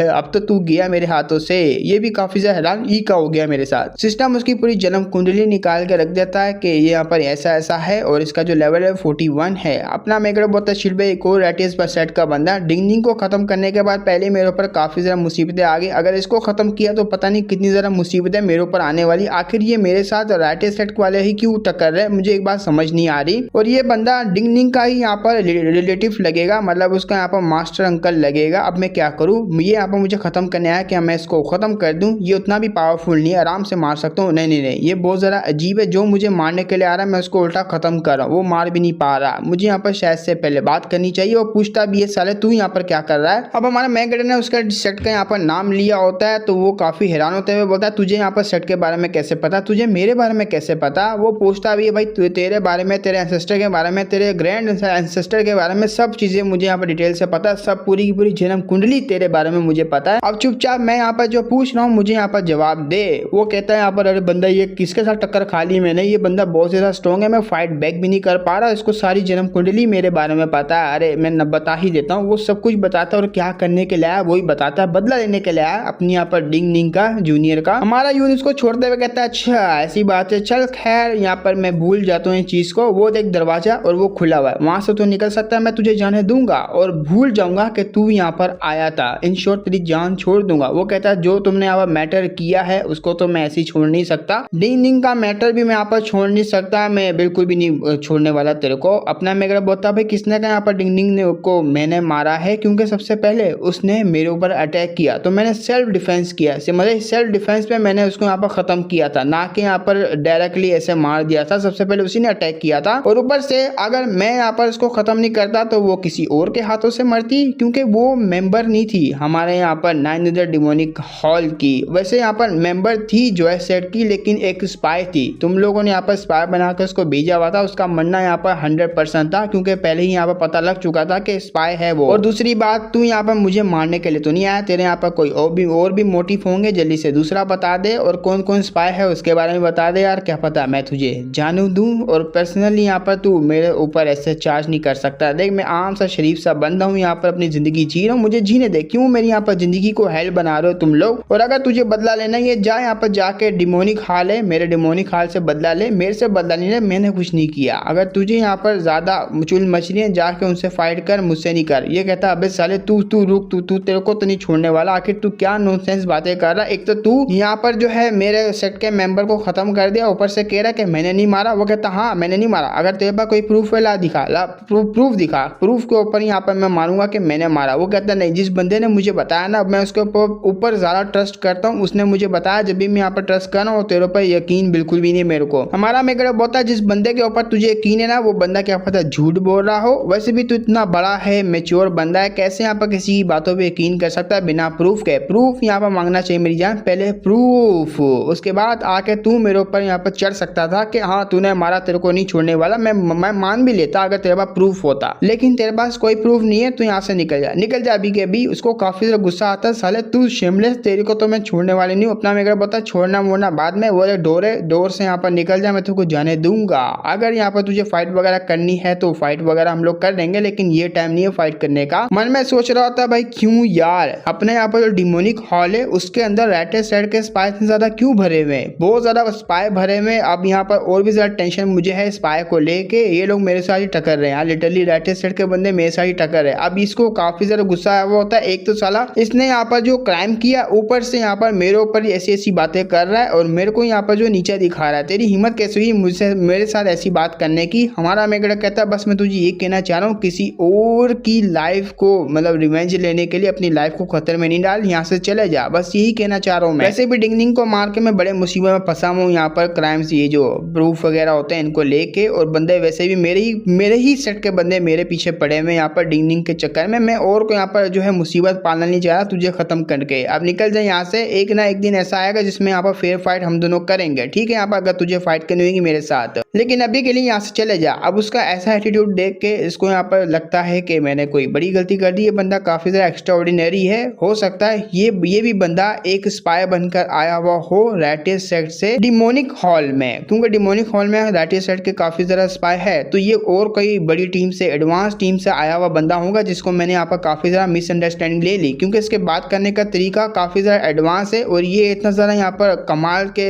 Speaker 1: अब तो तू गया मेरे हाथों से। ये भी काफी ज्यादा हैरान ई का हो गया मेरे साथ। सिस्टम उसकी पूरी जन्म कुंडली निकाल के रख देता है कि ये यहाँ पर ऐसा ऐसा है और इसका जो लेवल है 41 है। अपना मेकर बोलता है शिल्बे एक और एराटियस पर सेट का बंदा। डिंगनिंग को खत्म करने के बाद पहले मेरे ऊपर काफी ज्यादा मुसीबतें आ गई, अगर इसको खत्म किया तो पता नहीं कितनी ज्यादा मुसीबतें मेरे ऊपर आने वाली। आखिर ये मेरे साथ एराटियस सेट वाले ही क्यों टक्कर रहे, मुझे एक बात समझ नहीं आ रही। और ये बंदा डिंगनिंग का ही यहाँ पर रिलेटिव लगेगा, मतलब उसका यहाँ पर मास्टर अंकल लगेगा। अब मैं क्या करूँ, ये यहाँ पर मुझे खत्म करने आया, क्या मैं इसको खत्म कर दूं? ये उतना भी पावरफुल नहीं है, आराम से मार सकता हूँ। नहीं नहीं नहीं, ये बहुत ज़रा अजीब है, जो मुझे मारने के लिए आ रहा है मैं उसको उल्टा खत्म कर रहा हूँ, वो मार भी नहीं पा रहा। मुझे यहाँ पर शायद से पहले बात करनी चाहिए। और पूछता भी है साले तू यहाँ पर क्या कर रहा है। अब हमारा मैगड ने उसका सेट का यहाँ पर नाम लिया होता है तो वो काफ़ी हैरान होते हुए बोलता है तुझे यहाँ पर सेट के बारे में कैसे पता, तुझे मेरे बारे में कैसे पता। वो पूछता भी है भाई तेरे बारे में, तेरे एंसेस्टर के बारे में, तेरे ग्रैंड एंसेस्टर के बारे में सब चीज़ें मुझे यहाँ पर डिटेल से पता है, सब पूरी की पूरी जन्म कुंडली तेरे बारे में मुझे पता है। अब चुपचाप मैं यहाँ पर जो पूछ रहा हूँ मुझे यहाँ पर जवाब दे। वो कहता है यहाँ पर अरे बंदा ये किसके साथ टक्कर खा ली मैंने, ये बंदा बहुत ज़्यादा स्ट्रॉन्ग है, मैं फाइट बैक भी नहीं कर पा रहा, इसको सारी जन्म कुंडली मेरे बारे में पता है। अरे मैं न बता ही देता हूँ, वो सब कुछ बताता है और क्या करने के लिए आया वही बताता है, बदला लेने के लिए आया अपनी यहाँ पर डिंग का जूनियर का। हमारा यून इसको छोड़ते हुए कहता है अच्छा ऐसी बात है, चल खैर यहाँ पर मैं भूल जाता हूँ इस चीज़ को। वो देख दरवाजा और वो खुला हुआ है, वहां से तो निकल सकता है, मैं तुझे जाने दूंगा और भूल जाऊंगा कि तू यहाँ पर आया था, इन शॉर्ट तेरी जान छोड़ दूंगा। वो कहता है जो तुमने यहाँ पर मैटर किया है उसको तो मैं ऐसे ही छोड़ नहीं सकता, डिंग का मैटर भी मैं यहाँ पर छोड़ नहीं सकता, मैं बिल्कुल भी नहीं छोड़ने वाला तेरे को। अपना मेरा बोलता भाई किसने कहा यहाँ पर डिंग ने को मैंने मारा है, क्योंकि सबसे पहले उसने मेरे ऊपर अटैक किया तो मैंने सेल्फ डिफेंस किया, मतलब सेल्फ डिफेंस पे मैंने उसको यहाँ पर खत्म किया था, ना कि यहाँ पर डायरेक्टली ऐसे मार दिया था। सबसे पहले उसी ने अटैक किया था और ऊपर से अगर मैं यहाँ पर इसको खत्म नहीं करता तो वो किसी और के हाथों से मरती, क्योंकि वो मेंबर नहीं थी हमारे यहाँ पर 9 डिमोनिक हॉल की। वैसे यहाँ पर मेंबर थी जो सेट की, लेकिन एक स्पाई थी, तुम लोगों ने यहाँ पर स्पाई बनाकर उसको भेजा हुआ था। उसका मरना यहाँ पर 100% था क्योंकि पहले ही यहाँ पर पता लग चुका था कि स्पाई है वो। और दूसरी बात, तू यहाँ पर मुझे मारने के लिए तो नहीं आया, तेरे यहाँ पर कोई और भी मोटिव होंगे, जल्दी से दूसरा बता दे और कौन कौन स्पाई है उसके बारे में बता दे यार, क्या पता मैं तुझे जानू दूं और पर्सनली यहाँ पर तू मेरे ऊपर ऐसे चार्ज नहीं कर सकता। देख मैं आम सा शरीफ सा बंदा हूँ, यहाँ पर अपनी जिंदगी जी रहा हूँ, मुझे जीने दे, क्यों मेरी यहाँ पर जिंदगी को हेल बना रहे हो तुम लोग। और अगर तुझे बदला लेना है जा यहाँ पर जाके डिमोनिक हाल है, मेरे डिमोनिक हाल से बदला ले, मेरे से बदला नहीं ले, मैंने कुछ नहीं किया। अगर तुझे यहाँ पर ज्यादा चुल मछली है जाके उनसे फाइट कर, मुझसे नहीं कर। ये कहता अबे साले तू रुक, तू तेरे को तो नहीं छोड़ने वाला, आखिर तू क्या नॉनसेंस बातें कर रहा। एक तो तू यहाँ पर जो है मेरे सेट के मेंबर को खत्म कर दिया, ऊपर से कह रहा कि मैंने नहीं मारा। वो कहता हाँ मैंने नहीं मारा, अगर तेरे पास कोई प्रूफ है ला दिखा, प्रूफ दिखा, प्रूफ के ऊपर यहाँ पर मैं मारूंगा कि मैंने मारा। वो कहता नहीं, जिस बंदे ने मुझे बताया ना मैं उसके ऊपर ऊपर ज्यादा ट्रस्ट करता हूँ। उसने मुझे बताया जब भी मैं यहाँ पर ट्रस्ट कर रहा हूँ तेरे ऊपर यकीन बिल्कुल भी नहीं मेरे को। हमारा मेरा बोलता है जिस बंदे के ऊपर तुझे यकीन है ना वो बंदा क्या पता झूठ बोल रहा हो। वैसे भी तू इतना बड़ा है, मैच्योर बंदा है, कैसे यहाँ पर किसी की बातों पे यकीन कर सकता है बिना प्रूफ के। प्रूफ यहाँ पर मांगना चाहिए मेरी जान, पहले प्रूफ, उसके बाद आके तू मेरे ऊपर यहाँ पर चढ़ सकता था कि हाँ तूने मारा, तेरे को नहीं छोड़ने वाला। मैं मान भी लेता अगर तेरे पास प्रूफ होता, लेकिन तेरे पास कोई प्रूफ नहीं है। तू यहाँ से निकल जा, निकल जा अभी के अभी। उसको काफी ज्यादा गुस्सा आता है, साले तू शेमलेस, तेरे को तो मैं छोड़ने वाले नहीं हूँ। अपना मेरा बता छोड़ना मोड़ना बाद में, वो डोर से यहाँ पर निकल जा, मैं तुझको जाने दूंगा। अगर यहाँ पर तुझे फाइट वगैरह करनी है तो फाइट वगैरह हम लोग कर देंगे, लेकिन ये टाइम नहीं है फाइट करने का। मन में सोच रहा था भाई क्यों यार अपने यहाँ पर जो डिमोनिक हॉल है उसके अंदर राइट साइड के स्पाई इतने ज्यादा क्यों भरे हुए हैं, बहुत ज्यादा स्पाई भरे हुए। अब यहाँ पर और भी ज्यादा टेंशन मुझे है स्पाई को लेके। ये लोग मेरे साथ ही टक्कर रहे हैं, लिटरली राइट साइड के बंदे मेरे साथ ही टक्कर है। अब इसको काफी ज्यादा गुस्सा आया हुआ होता है। एक तो साला इसने यहाँ पर जो क्राइम किया, ऊपर से यहाँ पर मेरे ऊपर ऐसी ऐसी बातें कर रहा है और मेरे को यहाँ पर जो नीचा दिखा रहा है। तेरी हिम्मत कैसे हुई मुझसे मेरे साथ ऐसी बात करने की। हमारा मेगड़ा कहता है बस मैं तुझे ये कहना चाह रहा हूँ किसी और की लाइफ को मतलब रिवेंज लेने के लिए अपनी लाइफ को खतरे में नहीं डाल, यहाँ से चले जा, बस यही कहना चाह रहा हूँ मैं। वैसे भी डिंगनिंग को मार के मैं बड़े मुसीबत में फंसा हूँ यहाँ पर क्राइम्स ये जो प्रूफ वगैरह होते हैं इनको लेके, और बंदे वैसे भी मेरे ही सेट के बंदे मेरे पीछे पड़े हुए यहाँ पर डिंगनिंग के चक्कर में। मैं और को यहाँ पर जो है मुसीबत पालना नहीं चाह रहा तुझे खत्म करके। अब निकल जाए यहाँ से, एक ना एक दिन ऐसा आएगा जिसमें यहाँ पर फेयर फाइट हम दोनों करेंगे, ठीक है। यहाँ पर अगर तुझे फाइट करनी होगी मेरे साथ, लेकिन अभी के लिए यहाँ से चले जा। अब उसका ऐसा एटीट्यूड देख के इसको यहाँ पर लगता है कि मैंने कोई बड़ी गलती कर दी। ये बंदा काफी ज्यादा एक्स्ट्रा ऑर्डिनरी है, हो सकता है ये भी बंदा एक स्पाई बनकर आया हुआ हो रैटिस सेट से डिमोनिक हॉल में, क्योंकि डिमोनिक हॉल में रैटिस सेट के काफी ज्यादा स्पाई है। तो ये और कोई बड़ी टीम से, एडवांस टीम से आया हुआ बंदा होगा जिसको मैंने यहाँ पर काफी ज्यादा मिसअंडरस्टैंडिंग ले ली, क्योंकि इसके बात करने का तरीका काफी ज्यादा एडवांस है और ये इतना ज्यादा यहाँ पर कमाल के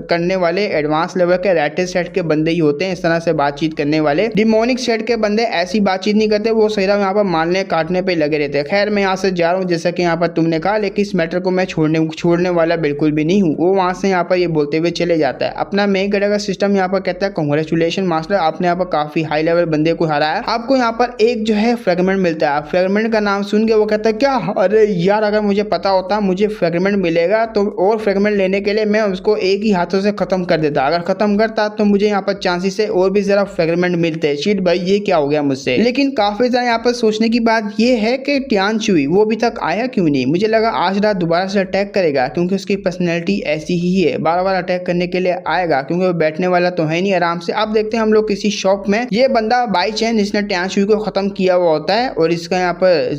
Speaker 1: करने वाले एडवांस लेवल के रैटिस सेट के बंदे ही होते हैं इस तरह से बातचीत करने वाले। डिमोनिक सेट के बंदे ऐसी बातचीत नहीं करते, वो सही यहाँ पर मारने काटने पे लगे रहते हैं। खैर मैं यहाँ से जा रहा हूँ जैसा कि यहाँ पर तुमने कहा, लेकिन इस मैटर को मैं छोड़ने वाला बिल्कुल भी नहीं हूँ। वो वहां से यहाँ पर ये बोलते हुए चले जाता है। अपना मेन गड़ा का सिस्टम यहाँ पर कहता है कांग्रेचुलेशन मास्टर, आपने यहाँ पर काफी हाई लेवल बंदे को हराया। आपको यहाँ पर एक जो है फ्रेगमेंट मिलता है। फ्रेगमेंट का नाम सुन के वो कहता है क्या, अरे यार अगर मुझे पता होता मुझे फ्रेगमेंट मिलेगा तो और फ्रेगमेंट लेने के लिए मैं उसको एक ही हाथों से खत्म कर देता। अगर खत्म करता तो मुझे यहाँ पर चांसेस से और भी जरा फ्रेगमेंट मिलते। शीट भाई ये क्या हो गया मुझसे। लेकिन काफी ज्यादा यहाँ पर सोचने की बात ये है कि टियान चुई वो अभी तक आया क्यों नहीं। मुझे लगा आज रात दोबारा से अटैक करेगा, क्योंकि उसकी पर्सनैलिटी ऐसी ही है, बार बार अटैक करने के लिए आएगा, क्योंकि वो बैठने वाला तो है नहीं आराम से। अब देखते हैं हम लोग किसी शॉप में ये बंदा बाई चांस इसने टियान चुई को खत्म किया हुआ होता है और इसका यहाँ पर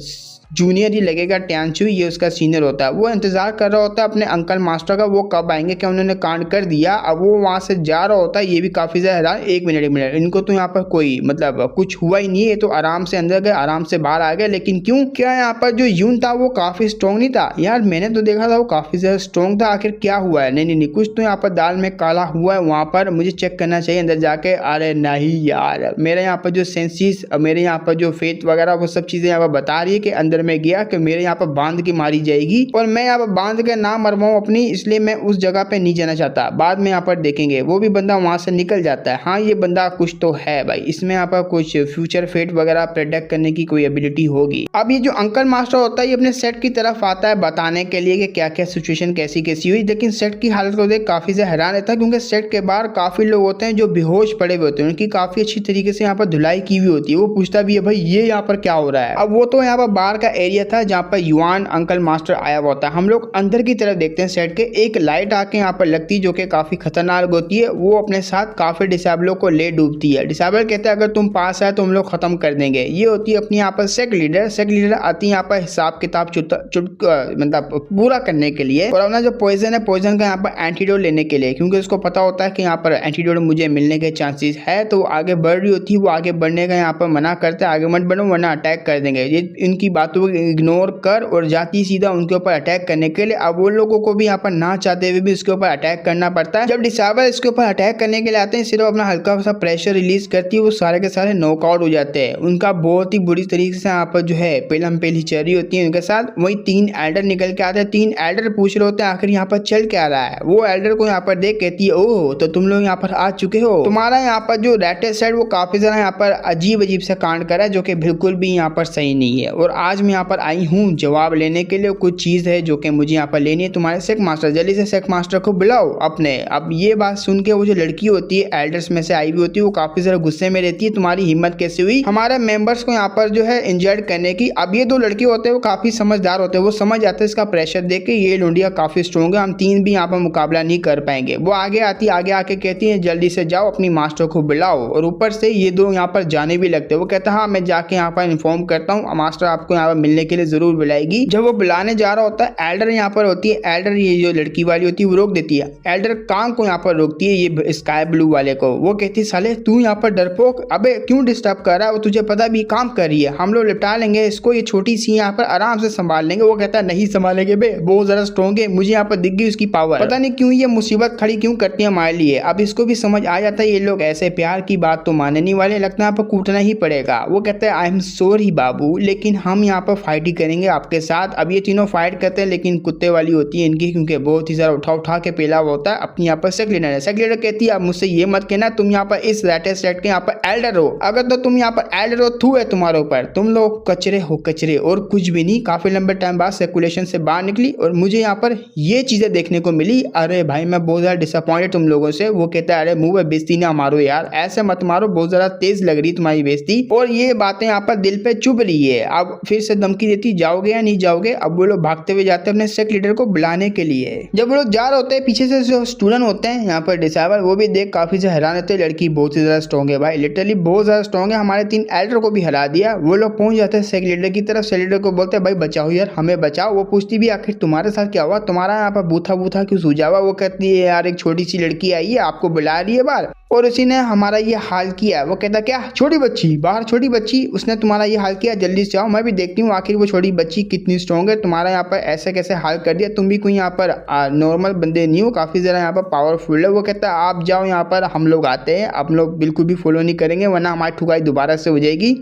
Speaker 1: जूनियर ही लगेगा टियानचू, ये उसका सीनियर होता है। वो इंतजार कर रहा होता है अपने अंकल मास्टर का, वो कब आएंगे, क्या उन्होंने कांड कर दिया। अब वो वहां से जा रहा होता है, ये भी काफी ज्यादा हैरान, एक मिनट इनको तो यहाँ पर कोई मतलब कुछ हुआ ही नहीं है, तो आराम से अंदर गए आराम से बाहर आ गए। लेकिन क्यों, क्या यहाँ पर जो यून था वो काफी स्ट्रॉन्ग नहीं था यार, मैंने तो देखा था वो काफी ज्यादा स्ट्रॉन्ग था। आखिर क्या हुआ है, नहीं कुछ तो यहाँ पर दाल में काला हुआ है, वहां पर मुझे चेक करना चाहिए अंदर जाके। अरे नहीं यार, मेरे यहाँ पर जो सेंसिस, मेरे यहाँ पर जो फेथ वगैरह वो सब चीजें यहाँ पर बता रही है कि अंदर में गया कि मेरे यहाँ पर बांध के मारी जाएगी, और मैं यहाँ पर बांध के ना मरवाऊं अपनी, इसलिए मैं उस जगह पे नहीं जाना चाहता। बाद में यहाँ पर देखेंगे। वो भी बंदा वहां से निकल जाता है। हाँ ये बंदा कुछ तो है भाई, इसमें यहाँ पर कुछ फ्यूचर फेट वगैरह प्रेडिक्ट करने की कोई एबिलिटी होगी। अब ये जो अंकल मास्टर होता है ये अपने सेट की तरफ आता है बताने के लिए कि क्या क्या सिचुएशन कैसी कैसी हुई, लेकिन सेट की हालत को देख काफी ज्यादा हैरान रहता है, क्योंकि सेट के बाहर काफी लोग होते हैं जो बेहोश पड़े हुए होते हैं, उनकी काफी अच्छी तरीके से यहाँ पर धुलाई की हुई होती है। वो पूछता भी है भाई ये यहाँ पर क्या हो रहा है। अब वो तो यहाँ पर बाहर का एरिया था जहाँ पर युआन अंकल मास्टर आया हुआ होता है। हम लोग अंदर की तरफ देखते हैं सेट के, एक लाइट आके यहाँ पर लगती जो कि काफी खतरनाक होती है। वो अपने साथ काफी डिसेबलों को ले डूबती है। डिसेबल कहते हैं अगर तुम पास आए तो हम लोग खत्म कर देंगे। ये होती है अपनी यहाँ पर सेक लीडर आती है यहाँ पर हिसाब किताब मतलब पूरा करने के लिए, और अपना जो पॉइजन है पॉइजन का यहाँ पर एंटीडोट लेने के लिए, क्योंकि उसको पता होता है कि यहाँ पर एंटीडोट मुझे मिलने के चांसेस है। तो आगे बढ़ रही होती है, वो आगे बढ़ने का यहाँ पर मना करते हैं, आगे मत बढ़ो वरना अटैक कर देंगे। ये इनकी बातों को इग्नोर कर और जाती सीधा उनके ऊपर अटैक करने के लिए। अब वो लोगों को भी यहाँ पर ना चाहते हुए भी उसके ऊपर अटैक करना पड़ता है। जब डिसेबल इसके ऊपर अटैक करने के लिए आते हैं, सिर्फ अपना हल्का सा प्रेशर रिलीज करती है, वो सारे के सारे नॉकआउट हो जाते हैं। उनका बहुत ही बुरी तरीके से यहाँ पर जो है पहली चरी होती है उनके साथ। वही 3 एल्डर निकल के आते हैं। 3 एल्डर पूछ रहे होते हैं आखिर यहाँ पर चल क्या रहा है। वो एल्डर को यहाँ पर देख कहती है ओह तो तुम लोग यहाँ पर आ चुके हो, तुम्हारा यहाँ पर जो रैटेस साइड वो काफी ज्यादा यहाँ पर अजीब से कांड करा है, जो कि बिल्कुल भी यहाँ पर सही नहीं है। और आज मैडम यहाँ पर आई हूँ जवाब लेने के लिए, कुछ चीज़ है जो कि मुझे यहाँ पर लेनी है तुम्हारे सेक मास्टर, जल्दी से सेक मास्टर को बुलाओ अपने। अब ये बात सुन के वो जो लड़की होती है एल्डर्स में से आई हुई होती है वो काफ़ी ज़्यादा गुस्से में रहती है, तुम्हारी हिम्मत कैसे हुई हमारे मेंबर्स को यहाँ पर जो है इंजर्ड करने की। अब ये दो लड़के होते हैं वो काफ़ी समझदार होते हैं, वो समझ जाते हैं इसका प्रेशर देख के ये लुंडिया काफ़ी स्ट्रॉन्ग है, हम तीन भी यहाँ पर मुकाबला नहीं कर पाएंगे। वो आगे आती, आगे आके कहती है जल्दी से जाओ अपनी मास्टर को बुलाओ, और ऊपर से ये दो यहाँ पर जाने भी लगते हैं। वो कहता है हाँ मैं जाके यहाँ पर इन्फॉर्म करता हूँ, मास्टर आपको यहाँ पर मिलने के लिए जरूर बुलाएगी। जब वो बुलाने जा रहा होता है एल्डर यहाँ पर होती है, एल्डर ये जो लड़की वाली होती है वो रोक देती है, एल्डर काम को यहाँ पर रोकती है ये स्काई ब्लू वाले को। वो कहती है साले तू यहाँ पर डरपोक, अबे क्यों डिस्टर्ब कर रहा है, वो तुझे पता भी काम कर रही है, हम लोग लिपटा लेंगे इसको, ये छोटी सी यहाँ पर आराम से संभाल लेंगे। वो कहता है नहीं संभालेंगे बे, बहुत ज्यादा स्ट्रॉन्ग है, मुझे यहाँ पर दिख गई उसकी पावर, पता नहीं क्यों ये मुसीबत खड़ी क्यों करती है हमारे लिए। अब इसको भी समझ आ जाता है ये लोग ऐसे प्यार की बात तो मानने नहीं वाले, लगता है यहाँ पर कूटना ही पड़ेगा। वो कहता है आई एम सॉरी बाबू, लेकिन हम यहाँ पर फाइट ही करेंगे आपके साथ। अब ये तीनों फाइट करते हैं लेकिन कुत्ते वाली होती है इनकी, क्योंकि बहुत ही ज्यादा उठा उठा के पेला होता है। अपनी यहाँ पर सेक लीडर है, सेक लीडर कहती है अब मुझसे ये मत कहना तुम यहाँ पर इस रेटेड सेट के यहाँ पर एल्डर हो, अगर तो तुम यहाँ पर एल्डर हो थू है तुम्हारे ऊपर, तुम लोग कचरे हो कचरे और कुछ भी नहीं। काफी लंबे टाइम बाद सर्कुलेशन से बाहर निकली और मुझे यहाँ पर ये चीजें देखने को मिली, अरे भाई मैं बहुत ज्यादा डिसअपॉइंटेड तुम लोगों से। वो कहता है अरे मुंह पे बेइज्जती ना मारो यार, ऐसे मत मारो, बहुत ज्यादा तेज लग रही तुम्हारी बेइज्जती, और ये बातें यहाँ पर दिल पे चुभ रही है। अब फिर से धमकी देती जाओगे या नहीं जाओगे। अब वो लोग भागते हुए जाते हैं अपने सेक लीडर को बुलाने के लिए। जब वो लोग जा रहे होते हैं पीछे से जो स्टूडेंट होते हैं यहाँ पर डिसेबल, वो भी देख काफी से हैरान होते हैं, लड़की बहुत ही ज्यादा स्ट्रॉन्ग है भाई, लिटरली बहुत ज्यादा स्ट्रॉन्ग है, हमारे तीन एल्डर को भी हरा दिया। वो लोग पहुंच जाते हैं सेक लीडर की तरफ, सेक लीडर को बोलते हैं भाई बचाओ यार हमें बचाओ। वो पूछती भी आखिर तुम्हारे साथ क्या हुआ, तुम्हारा यहाँ पर बूथा बूथा क्यों सूझा हुआ। वो कहती है यार एक छोटी सी लड़की आई है आपको बुला रही है बाहर और उसी ने हमारा ये हाल किया। वो कहता क्या छोटी बच्ची, बाहर छोटी बच्ची, उसने तुम्हारा ये हाल किया, जल्दी से आओ मैं भी देखती हूँ आखिर वो छोटी बच्ची कितनी स्ट्रॉन्ग है, तुम्हारा यहाँ पर ऐसे कैसे हाल कर दिया, तुम भी कोई यहाँ पर नॉर्मल बंदे नहीं हो, काफ़ी ज़रा यहाँ पर पावरफुल है। वो कहता है आप जाओ यहाँ पर, हम लोग आते हैं, आप लोग बिल्कुल भी फॉलो नहीं करेंगे वरना हमारी ठुकाई दोबारा से हो जाएगी।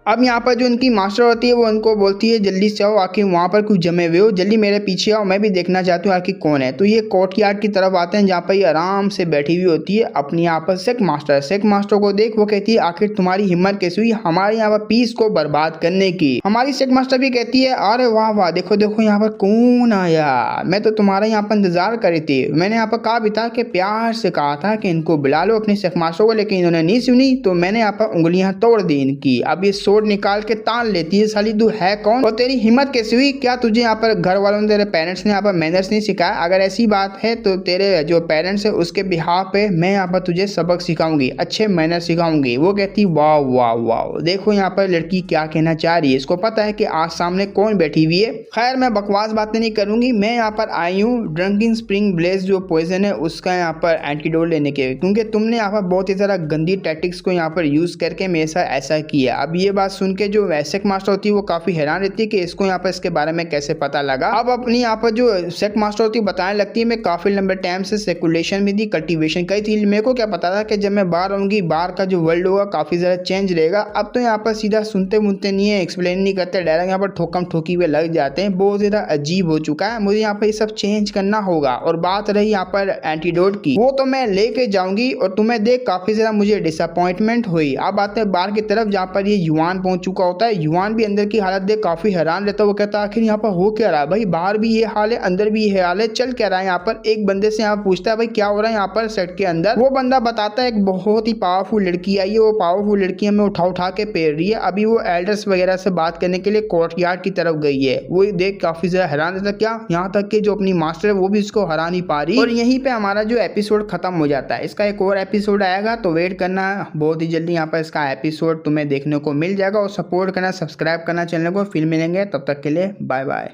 Speaker 1: अब यहाँ पर जो उनकी मास्टर होती है वो उनको बोलती है जल्दी से आओ, आखिर वहाँ पर कुछ जमे हुए हो, जल्दी मेरे पीछे आओ, मैं भी देखना चाहती हूँ आखिर कौन है। तो ये कोर्ट यार्ड की तरफ आते हैं जहाँ पर ये आराम से बैठी हुई होती है अपनी यहाँ पर सेक मास्टर। सेक मास्टर को देख वो कहती है आखिर तुम्हारी हिम्मत कैसी हुई हमारे यहाँ पर पीस को बर्बाद करने की। हमारी सेक मास्टर भी कहती है अरे वाह वाह देखो देखो यहाँ पर कौन आया, मैं तो तुम्हारा यहाँ पर इंतजार कर रही थी, मैंने यहाँ पर कहा भी था कि प्यार से कहा था कि इनको बुला लो अपनी सेक मास्टर को, लेकिन इन्होंने नहीं सुनी तो मैंने यहाँ पर उंगलियां तोड़ दी इनकी। अब ये स्वॉर्ड निकाल के तान लेती है, साली तू है कौन और तेरी हिम्मत कैसी हुई, क्या तुझे यहाँ पर घर वालों ने तेरे पेरेंट्स ने यहाँ पर मैनर्स नहीं सिखाया, अगर ऐसी बात है तो तेरे जो पेरेंट्स है उसके बिहाफ पे मैं यहाँ पर तुझे सबक सिखाऊंगी, अच्छे मैनर सिखाऊंगी। वो कहती वाह वाह वाह, देखो यहाँ पर लड़की क्या कहना चाह रही है, इसको पता है कि आज सामने कौन बैठी हुई है। खैर मैं बकवास बातें नहीं करूंगी, मैं यहाँ पर आई हूँ ड्रंकिंग स्प्रिंग ब्लेज जो पॉइजन है उसका यहाँ पर एंटीडोट लेने के, क्योंकि तुमने यहाँ पर बहुत ही ज़्यादा गंदी टैक्टिक्स को यहाँ पर यूज़ करके मेरे साथ ऐसा किया। अब ये बात सुन के जो सेक मास्टर होती है वो काफ़ी हैरान रहती है कि इसको यहाँ पर इसके बारे में कैसे पता लगा। अब अपनी यहाँ पर जो सेक मास्टर होती है बताने लगती है मैं काफ़ी लंबे टाइम से सेकुलेशन में थी, कल्टीवेशन करी थी, मेरे को क्या पता था कि जब मैं बाहर आऊँगी बाहर का जो वर्ल्ड होगा काफ़ी ज़्यादा चेंज रहेगा। अब तो यहाँ पर सीधा सुनते मुनते नहीं है, एक्सप्लेन नहीं करते, डायरेक्ट यहाँ पर ठोकम ठोकी हुए लग जाते हैं, बहुत ज़्यादा अजीब हो चुका है, मुझे यहाँ पर ये सब चेंज करना होगा। और बात रही यहाँ पर एंटीडोट की, वो तो मैं लेके जाऊंगी और तुम्हें देख काफ़ी ज़्यादा मुझे डिसअपॉइंटमेंट हुई। अब आते हैं बाहर की तरफ जहाँ पर ये युवान पहुंच चुका होता है, युवान भी अंदर की हालत देख काफ़ी हैरान रहता है। वो कहता है आखिर यहाँ पर हो क्या रहा है भाई, बाहर भी ये हाल है अंदर भी ये हाल है, चल क्या रहा है यहाँ पर। एक बंदे से यहाँ पूछता है भाई क्या हो रहा है यहाँ पर सेट के अंदर। वो बंदा बताता है एक बहुत ही पावरफुल लड़की आई है, वो पावरफुल लड़की हमें उठा उठा के पेर रही है, अभी वो एल्डर्स वगैरह से बात करने के लिए कोर्टयार्ड की तरफ गई है। वो देख काफ़ी ज़्यादा हैरान रहता है, क्या यहाँ तक कि जो अपनी मास्टर है वो भी इसको हरा नहीं पा रही। और यहीं पे हमारा जो एपिसोड खत्म हो जाता है। इसका एक और एपिसोड आएगा तो वेट करना, बहुत ही जल्दी यहाँ पर इसका एपिसोड तुम्हें देखने को मिल जाएगा। और सपोर्ट करना, सब्सक्राइब करना चैनल को। फिर मिलेंगे, तब तक के लिए बाय बाय।